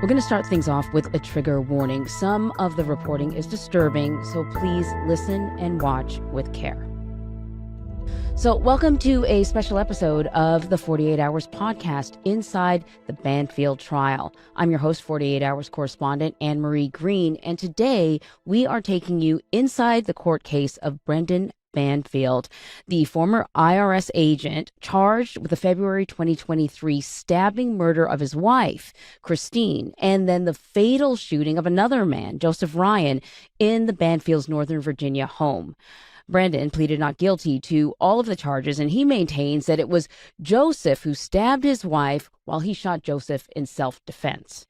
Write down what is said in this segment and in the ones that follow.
We're going to start things off with a trigger warning. Some of the reporting is disturbing, so please listen and watch with care. So welcome to a special episode of the 48 Hours podcast inside the Banfield trial. I'm your host, 48 Hours correspondent Anne-Marie Green, and today we are taking you inside the court case of Brendan Banfield, the former IRS agent charged with the February 2023 stabbing murder of his wife, Christine, and then the fatal shooting of another man, Joseph Ryan, in the Banfield's Northern Virginia home. Brendan pleaded not guilty to all of the charges, and he maintains that it was Joseph who stabbed his wife while he shot Joseph in self-defense.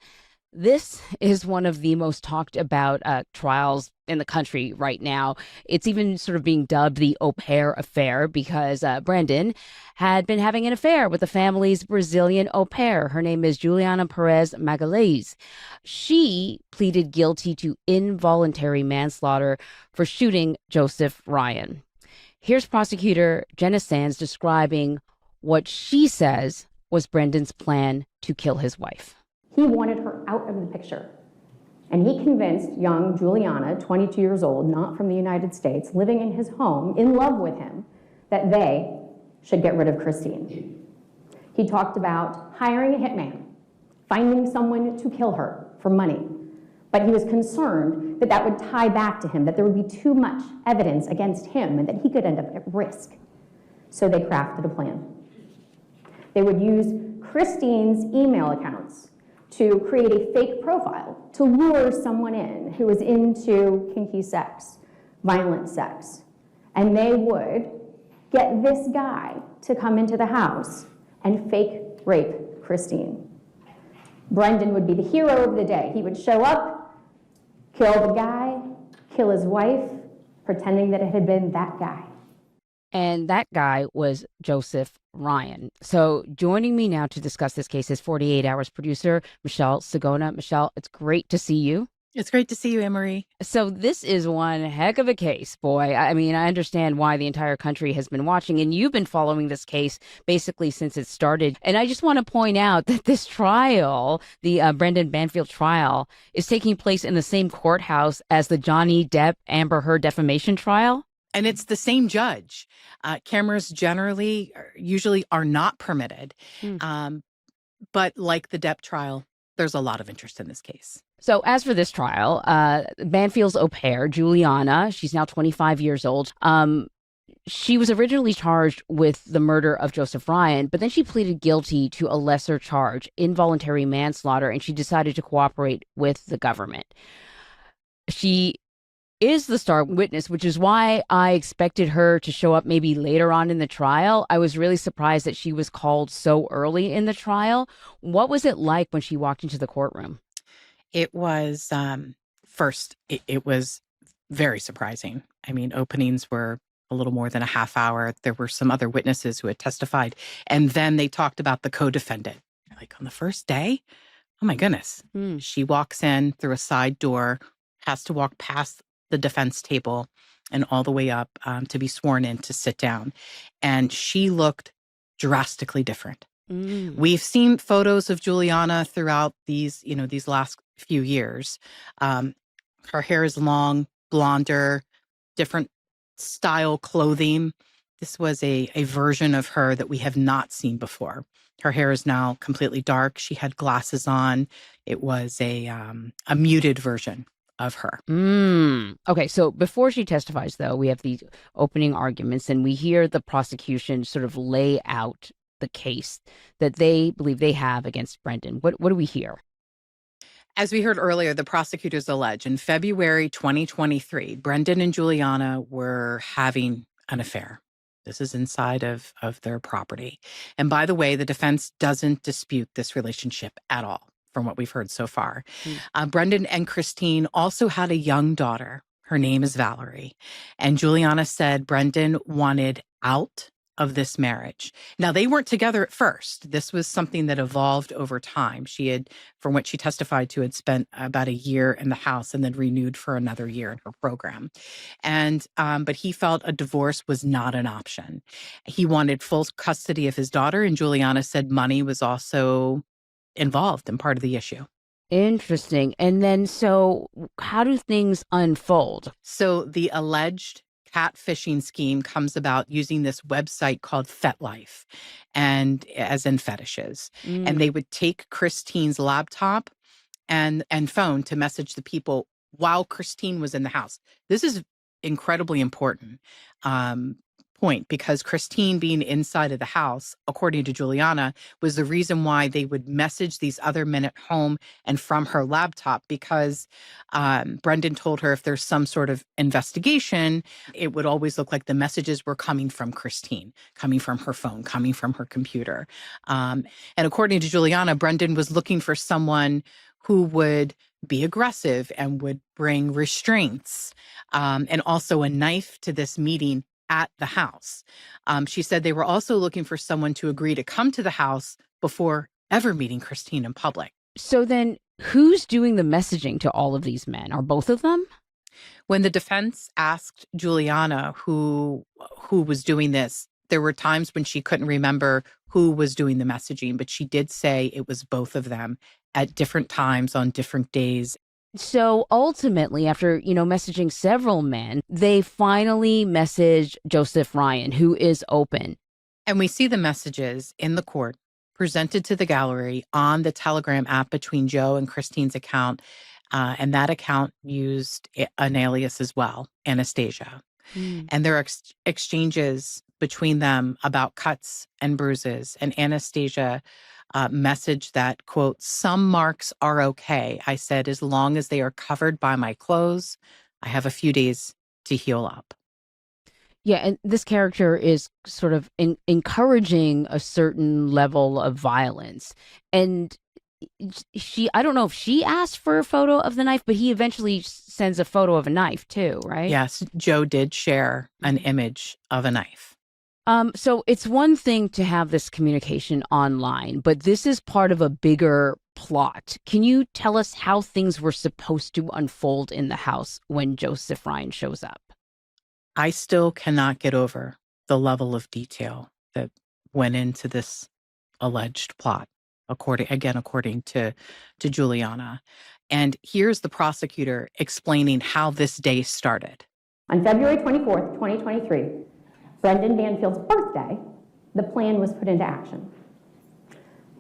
This is one of the most talked about trials in the country right now. It's even sort of being dubbed the au pair affair because Brendan had been having an affair with the family's Brazilian au pair. Her name is Juliana Peres Magalhães. She pleaded guilty to involuntary manslaughter for shooting Joseph Ryan. Here's prosecutor Jenna Sands describing what she says was Brendan's plan to kill his wife. He wanted her out of the picture. And he convinced young Juliana, 22 years old, not from the United States, living in his home, in love with him, that they should get rid of Christine. He talked about hiring a hitman, finding someone to kill her for money. But he was concerned that that would tie back to him, that there would be too much evidence against him and that he could end up at risk. So they crafted a plan. They would use Christine's email accounts to create a fake profile to lure someone in who was into kinky sex, violent sex. And they would get this guy to come into the house and fake rape Christine. Brendan would be the hero of the day. He would show up, kill the guy, kill his wife, pretending that it had been that guy. And that guy was Joseph Ryan. So joining me now to discuss this case is 48 Hours producer Michelle Sigona. Michelle, it's great to see you. It's great to see you, Anne-Marie. So this is one heck of a case, boy. I mean, I understand why the entire country has been watching, and you've been following this case basically since it started. And I just want to point out that this trial, the Brendan Banfield trial, is taking place in the same courthouse as the Johnny Depp Amber Heard defamation trial. And it's the same judge. Cameras usually are not permitted. But like the Depp trial, there's a lot of interest in this case. So as for this trial, Banfield's au pair, Juliana, she's now 25 years old. She was originally charged with the murder of Joseph Ryan, but then she pleaded guilty to a lesser charge, involuntary manslaughter, and she decided to cooperate with the government. She is the star witness, which is why I expected her to show up maybe later on in the trial. I was really surprised that she was called so early in the trial. What was it like when she walked into the courtroom? It was, it was very surprising. I mean, openings were a little more than a half hour. There were some other witnesses who had testified, and then they talked about the co-defendant. Like, on the first day? Oh my goodness. She walks in through a side door, has to walk past the defense table and all the way up to be sworn in to sit down. And she looked drastically different. We've seen photos of Juliana throughout these last few years. Her hair is long, blonder, different style clothing. This was a version of her that we have not seen before. Her hair is now completely dark. She had glasses on. It was a muted version of her. Okay, so before she testifies, though, we have the opening arguments, and we hear the prosecution sort of lay out the case that they believe they have against Brendan. What do we hear? As we heard earlier, the prosecutors allege in February 2023, Brendan and Juliana were having an affair. This is inside of their property. And by the way, the defense doesn't dispute this relationship at all, from what we've heard so far. Brendan and Christine also had a young daughter. Her name is Valerie. And Juliana said Brendan wanted out of this marriage. Now, they weren't together at first. This was something that evolved over time. She had, from what she testified to, had spent about a year in the house and then renewed for another year in her program. And but he felt a divorce was not an option. He wanted full custody of his daughter, and Juliana said money was also involved and part of the issue. Interesting. And then, so how do things unfold? So the alleged catfishing scheme comes about using this website called FetLife, and as in fetishes. And they would take Christine's laptop and phone to message the people while Christine was in the house. This is incredibly important point, because Christine being inside of the house, according to Juliana, was the reason why they would message these other men at home and from her laptop, because Brendan told her if there's some sort of investigation, it would always look like the messages were coming from Christine, coming from her phone, coming from her computer. And according to Juliana, Brendan was looking for someone who would be aggressive and would bring restraints, and also a knife to this meeting at the house. She said they were also looking for someone to agree to come to the house before ever meeting Christine in public. So then who's doing the messaging to all of these men? Are both of them? When the defense asked Juliana who was doing this, there were times when she couldn't remember who was doing the messaging, but she did say it was both of them at different times on different days. So ultimately, after, messaging several men, they finally message Joseph Ryan, who is open. And we see the messages in the court presented to the gallery on the Telegram app between Joe and Christine's account. And that account used an alias as well, Anastasia. And there are exchanges between them about cuts and bruises. And Anastasia message that, quote, "Some marks are okay. I said, as long as they are covered by my clothes, I have a few days to heal up." Yeah, and this character is sort of encouraging a certain level of violence. And I don't know if she asked for a photo of the knife, but he eventually sends a photo of a knife too, right? Yes, Joe did share an image of a knife. So it's one thing to have this communication online, but this is part of a bigger plot. Can you tell us how things were supposed to unfold in the house when Joseph Ryan shows up? I still cannot get over the level of detail that went into this alleged plot, according to Juliana. And here's the prosecutor explaining how this day started. On February 24th, 2023, Brendan Banfield's birthday, the plan was put into action.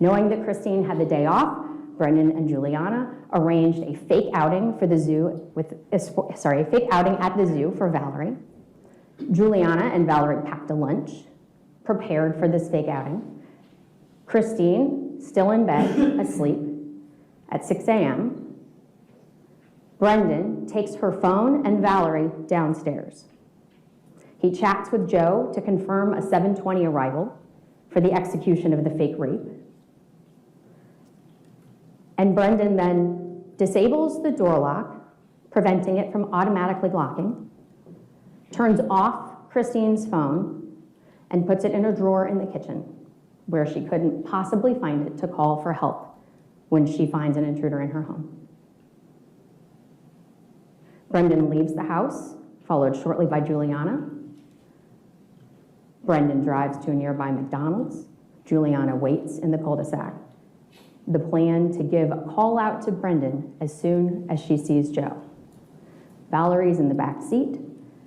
Knowing that Christine had the day off, Brendan and Juliana arranged a fake outing at the zoo for Valerie. Juliana and Valerie packed a lunch, prepared for this fake outing. Christine, still in bed, asleep, at 6 a.m. Brendan takes her phone and Valerie downstairs. He chats with Joe to confirm a 7:20 arrival for the execution of the fake rape. And Brendan then disables the door lock, preventing it from automatically locking, turns off Christine's phone, and puts it in a drawer in the kitchen, where she couldn't possibly find it to call for help when she finds an intruder in her home. Brendan leaves the house, followed shortly by Juliana. Brendan drives to a nearby McDonald's. Juliana waits in the cul-de-sac. The plan to give a call out to Brendan as soon as she sees Joe. Valerie's in the back seat,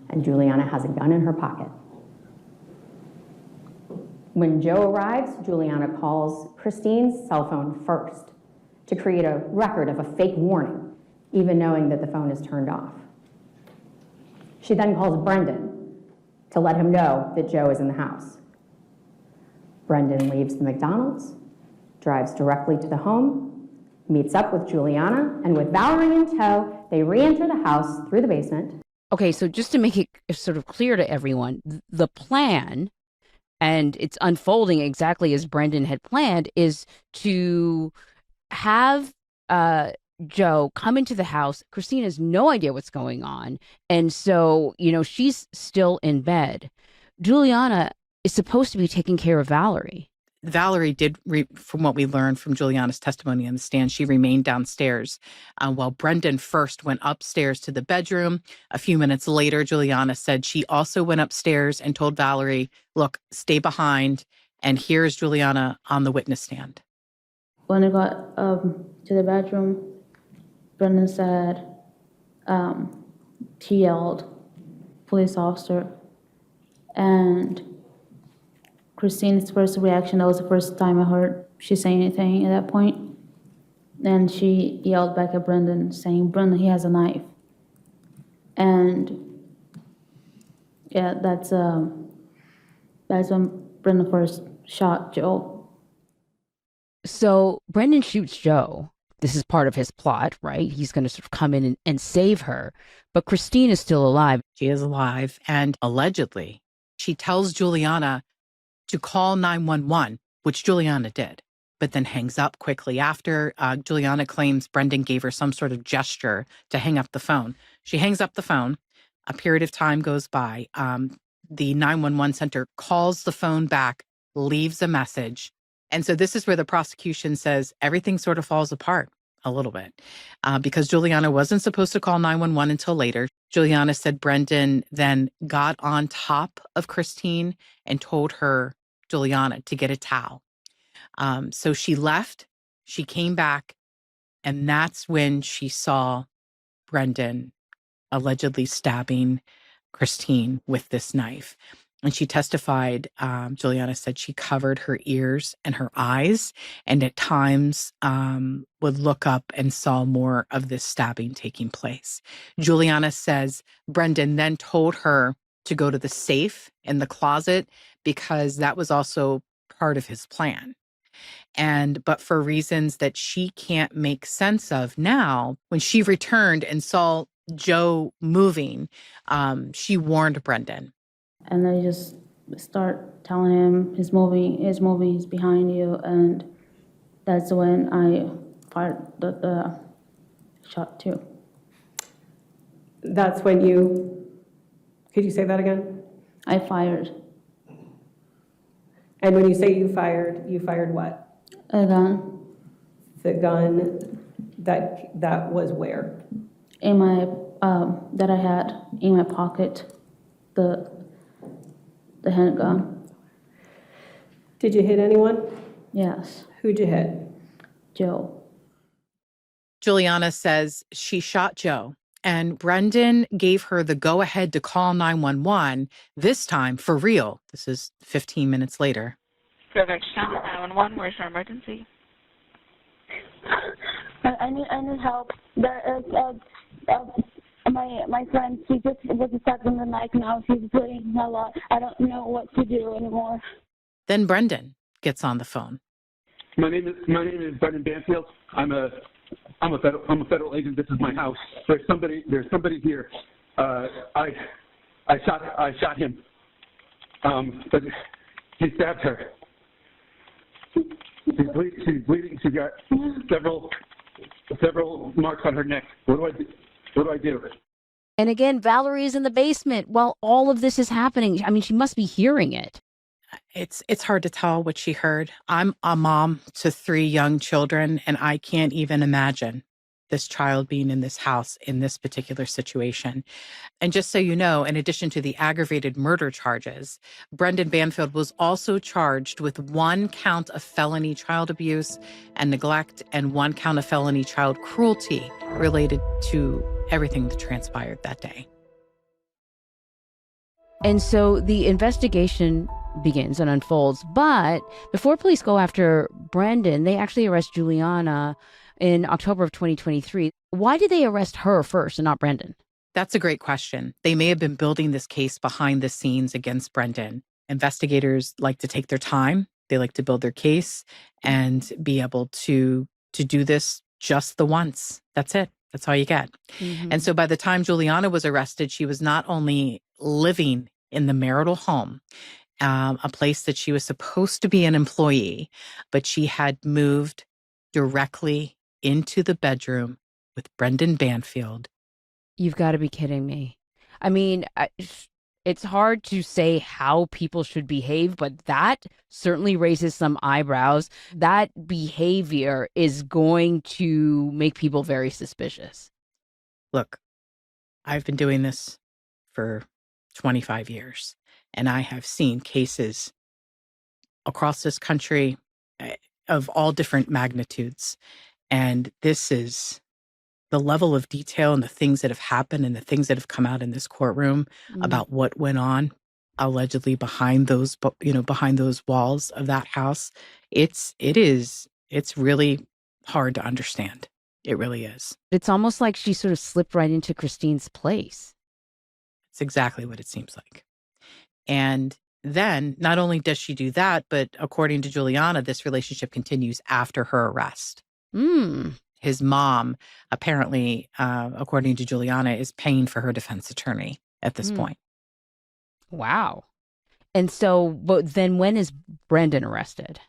and Juliana has a gun in her pocket. When Joe arrives, Juliana calls Christine's cell phone first to create a record of a fake warning, even knowing that the phone is turned off. She then calls Brendan to let him know that Joe is in the house. Brendan leaves the McDonald's, drives directly to the home, meets up with Juliana, and with Valerie in tow, they re-enter the house through the basement. Okay, so just to make it sort of clear to everyone, the plan, and it's unfolding exactly as Brendan had planned, is to have Joe come into the house. Christine has no idea what's going on. And so, she's still in bed. Juliana is supposed to be taking care of Valerie. Valerie did, from what we learned from Juliana's testimony on the stand, she remained downstairs while Brendan first went upstairs to the bedroom. A few minutes later, Juliana said she also went upstairs and told Valerie, look, stay behind. And here's Juliana on the witness stand. When I got to the bedroom, Brendan said, he yelled, police officer. And Christine's first reaction, that was the first time I heard she say anything at that point. And she yelled back at Brendan, saying, Brendan, he has a knife. And yeah, that's when Brendan first shot Joe. So Brendan shoots Joe. This is part of his plot, right? He's going to sort of come in and save her. But Christine is still alive. She is alive. And allegedly, she tells Juliana to call 911, which Juliana did, but then hangs up quickly after. Juliana claims Brendan gave her some sort of gesture to hang up the phone. She hangs up the phone. A period of time goes by. The 911 center calls the phone back, leaves a message. And so this is where the prosecution says everything sort of falls apart a little bit because Juliana wasn't supposed to call 911 until later. Juliana said Brendan then got on top of Christine and told her, Juliana, to get a towel. So she left, she came back, and that's when she saw Brendan allegedly stabbing Christine with this knife. And she testified, Juliana said she covered her ears and her eyes, and at times would look up and saw more of this stabbing taking place. Juliana says Brendan then told her to go to the safe in the closet because that was also part of his plan. But for reasons that she can't make sense of now, when she returned and saw Joe moving, she warned Brendan. And they just start telling him he's moving, he's behind you. And that's when I fired the shot too. That's when could you say that again? I fired. And when you say you fired what? A gun. The gun that was where? In my, that I had in my pocket, the handgun. Did you hit anyone? Yes. Who'd you hit? Joe. Juliana says she shot Joe, and Brendan gave her the go-ahead to call 911, this time for real. This is 15 minutes later. Privilege Town 911, where's your emergency? I need help. My friend, she just was stuck in the knife now. She's bleeding a lot. I don't know what to do anymore. Then Brendan gets on the phone. My name is Brendan Banfield. I'm a federal agent. This is my house. There's somebody here. I shot him. But he stabbed her. She's bleeding. She's got several marks on her neck. What do I do? And again, Valerie is in the basement while all of this is happening. I mean, she must be hearing it. It's hard to tell what she heard. I'm a mom to 3 young children, and I can't even imagine this child being in this house in this particular situation. And just so you know, in addition to the aggravated murder charges, Brendan Banfield was also charged with 1 count of felony child abuse and neglect and 1 count of felony child cruelty related to everything that transpired that day. And so the investigation begins and unfolds. But before police go after Brendan, they actually arrest Juliana in October of 2023. Why did they arrest her first and not Brendan? That's a great question. They may have been building this case behind the scenes against Brendan. Investigators like to take their time. They like to build their case and be able to do this just the once. That's it. That's all you get. Mm-hmm. And so by the time Juliana was arrested, she was not only living in the marital home, a place that she was supposed to be an employee, but she had moved directly into the bedroom with Brendan Banfield. You've got to be kidding me. I mean, it's hard to say how people should behave, but that certainly raises some eyebrows. That behavior is going to make people very suspicious. Look, I've been doing this for 25 years, and I have seen cases across this country of all different magnitudes. And this is the level of detail and the things that have happened and the things that have come out in this courtroom about what went on allegedly behind those, behind those walls of that house, it's really hard to understand. It really is. It's almost like she sort of slipped right into Christine's place. It's exactly what it seems like. And then not only does she do that, but according to Juliana, this relationship continues after her arrest. His mom, apparently, according to Juliana, is paying for her defense attorney at this point. Wow. And so, but then when is Brendan arrested?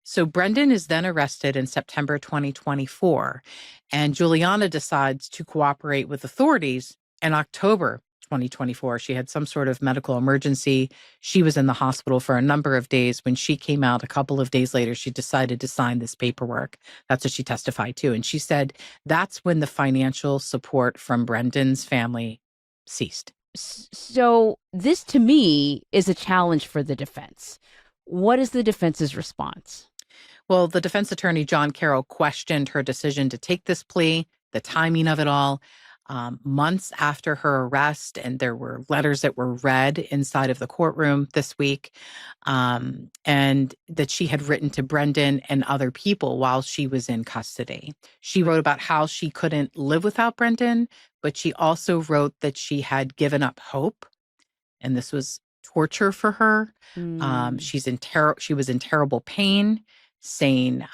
So Brendan is then arrested in September 2024, and Juliana decides to cooperate with authorities in October 2024. She had some sort of medical emergency. She was in the hospital for a number of days. When she came out a couple of days later, she decided to sign this paperwork. That's what she testified to. And she said that's when the financial support from Brendan's family ceased. So this, to me, is a challenge for the defense. What is the defense's response? Well, the defense attorney, John Carroll, questioned her decision to take this plea, the timing of it all, months after her arrest. And there were letters that were read inside of the courtroom this week, and that she had written to Brendan and other people while she was in custody. She wrote about how she couldn't live without Brendan, but she also wrote that she had given up hope. And this was torture for her. She was in terrible pain, saying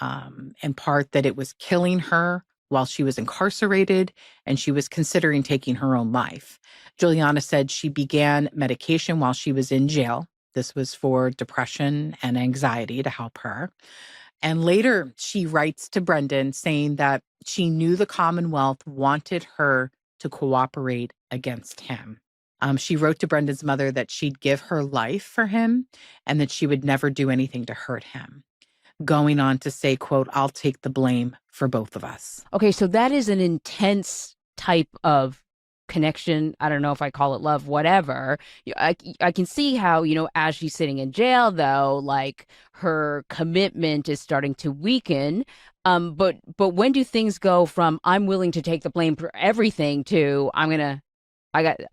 in part that it was killing her while she was incarcerated, and she was considering taking her own life. Juliana said she began medication while she was in jail. This was for depression and anxiety to help her. And later she writes to Brendan saying that she knew the Commonwealth wanted her to cooperate against him. She wrote to Brendan's mother that she'd give her life for him and that she would never do anything to hurt him, going on to say, quote, "I'll take the blame for both of us." Okay, so that is an intense type of connection. I don't know if I call it love, whatever. I can see how, as she's sitting in jail, though, like her commitment is starting to weaken. But when do things go from I'm willing to take the blame for everything to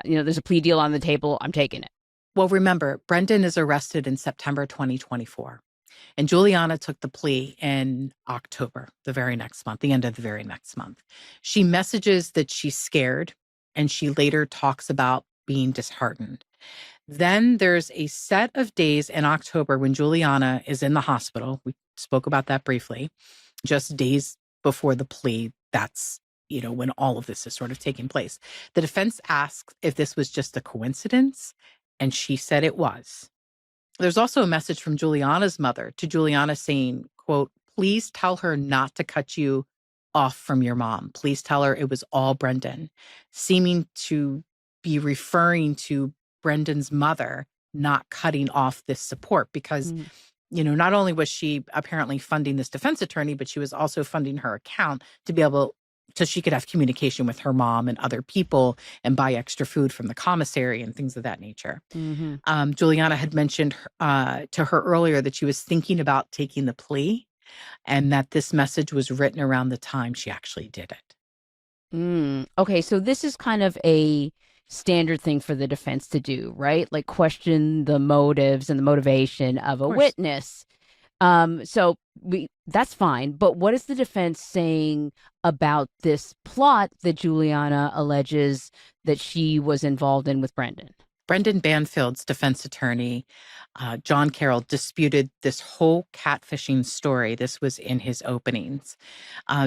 there's a plea deal on the table, I'm taking it? Well, remember, Brendan is arrested in September 2024. And Juliana took the plea in October, the very next month, the end of the very next month. She messages that she's scared, and she later talks about being disheartened. Then there's a set of days in October when Juliana is in the hospital. We spoke about that briefly. Just days before the plea, that's when all of this is sort of taking place. The defense asks if this was just a coincidence, and she said it was. There's also a message from Juliana's mother to Juliana saying, quote, "Please tell her not to cut you off from your mom. Please tell her it was all Brendan," seeming to be referring to Brendan's mother not cutting off this support because, not only was she apparently funding this defense attorney, but she was also funding her account to be able so she could have communication with her mom and other people and buy extra food from the commissary and things of that nature. Juliana had mentioned to her earlier that she was thinking about taking the plea and that this message was written around the time she actually did it. Okay, so this is kind of a standard thing for the defense to do, right? Like question the motives and the motivation of a witness. So that's fine. But what is the defense saying about this plot that Juliana alleges that she was involved in with Brendan? Brendan Banfield's defense attorney, John Carroll, disputed this whole catfishing story. This was in his openings.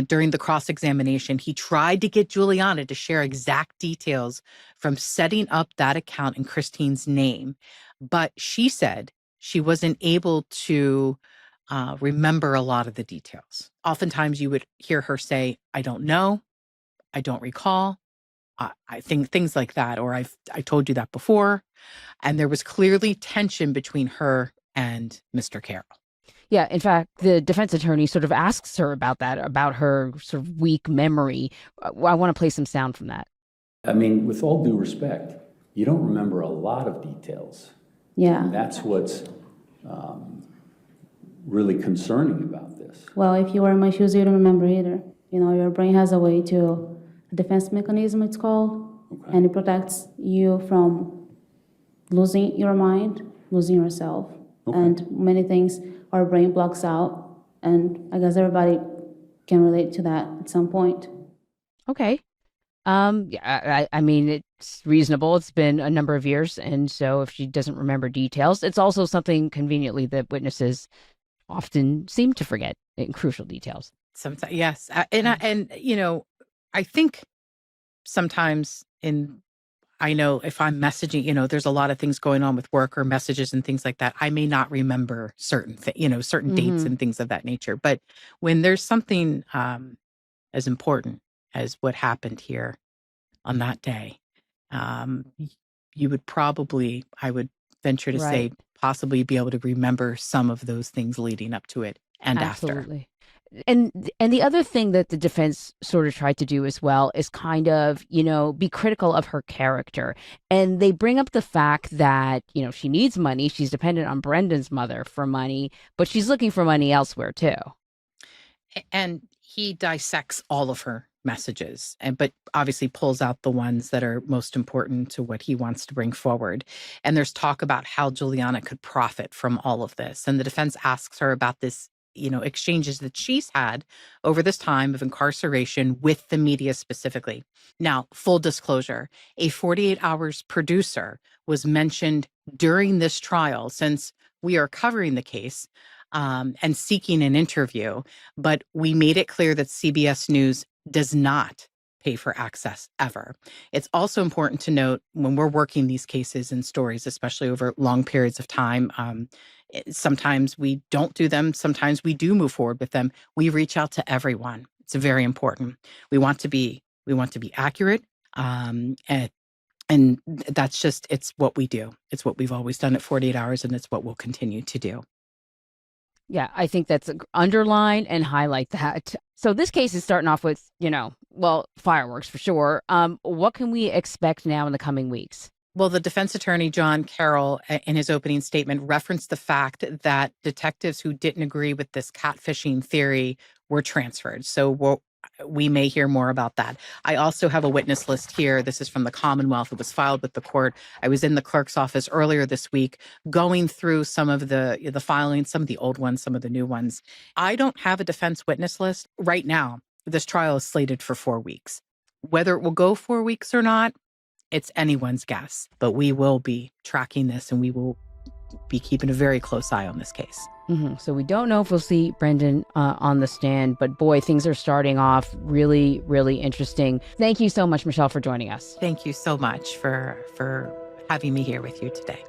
During the cross-examination, he tried to get Juliana to share exact details from setting up that account in Christine's name. But she said she wasn't able to remember a lot of the details. Oftentimes you would hear her say, "I don't know, I don't recall, I think," things like that, or I told you that before. And there was clearly tension between her and Mr. Carroll. Yeah, in fact, the defense attorney sort of asks her about that, about her sort of weak memory. I want to play some sound from that. I mean, with all due respect, you don't remember a lot of details. Yeah. And that's what's really concerning about this. Well, if you were in my shoes, you don't remember either. Your brain has a way to, a defense mechanism it's called, and it protects you from losing your mind, losing yourself. And many things our brain blocks out, and I guess everybody can relate to that at some point. Okay. Yeah, I mean, it's reasonable. It's been a number of years, and so if she doesn't remember details, it's also something conveniently that witnesses often seem to forget in crucial details. Sometimes, yes. I think sometimes I know if I'm messaging, there's a lot of things going on with work or messages and things like that. I may not remember certain certain dates and things of that nature. But when there's something as important as what happened here on that day, you would probably, I would venture to say, possibly be able to remember some of those things leading up to it and Absolutely. And the other thing that the defense sort of tried to do as well is kind of, be critical of her character. And they bring up the fact that, she needs money. She's dependent on Brendan's mother for money, but she's looking for money elsewhere too. And he dissects all of her messages, but obviously pulls out the ones that are most important to what he wants to bring forward. And there's talk about how Juliana could profit from all of this. And the defense asks her about this, exchanges that she's had over this time of incarceration with the media specifically. Now, full disclosure, a 48 Hours producer was mentioned during this trial, since we are covering the case and seeking an interview, but we made it clear that CBS News does not pay for access ever. It's also important to note when we're working these cases and stories, especially over long periods of time, sometimes we don't do them. Sometimes we do move forward with them. We reach out to everyone. It's very important. We want to be accurate. And that's just, it's what we do. It's what we've always done at 48 Hours, and it's what we'll continue to do. Yeah, I think that's underline and highlight that. So this case is starting off with, fireworks for sure. What can we expect now in the coming weeks? Well, the defense attorney, John Carroll, in his opening statement, referenced the fact that detectives who didn't agree with this catfishing theory were transferred. So we may hear more about that. I also have a witness list here. This is from the Commonwealth. It was filed with the court. I was in the clerk's office earlier this week going through some of the filings, some of the old ones, some of the new ones. I don't have a defense witness list right now. This trial is slated for 4 weeks. Whether it will go 4 weeks or not, it's anyone's guess, but we will be tracking this and we will be keeping a very close eye on this case. So we don't know if we'll see Brendan on the stand, but boy, things are starting off really, really interesting. Thank you so much, Michelle, for joining us. Thank you so much for having me here with you today.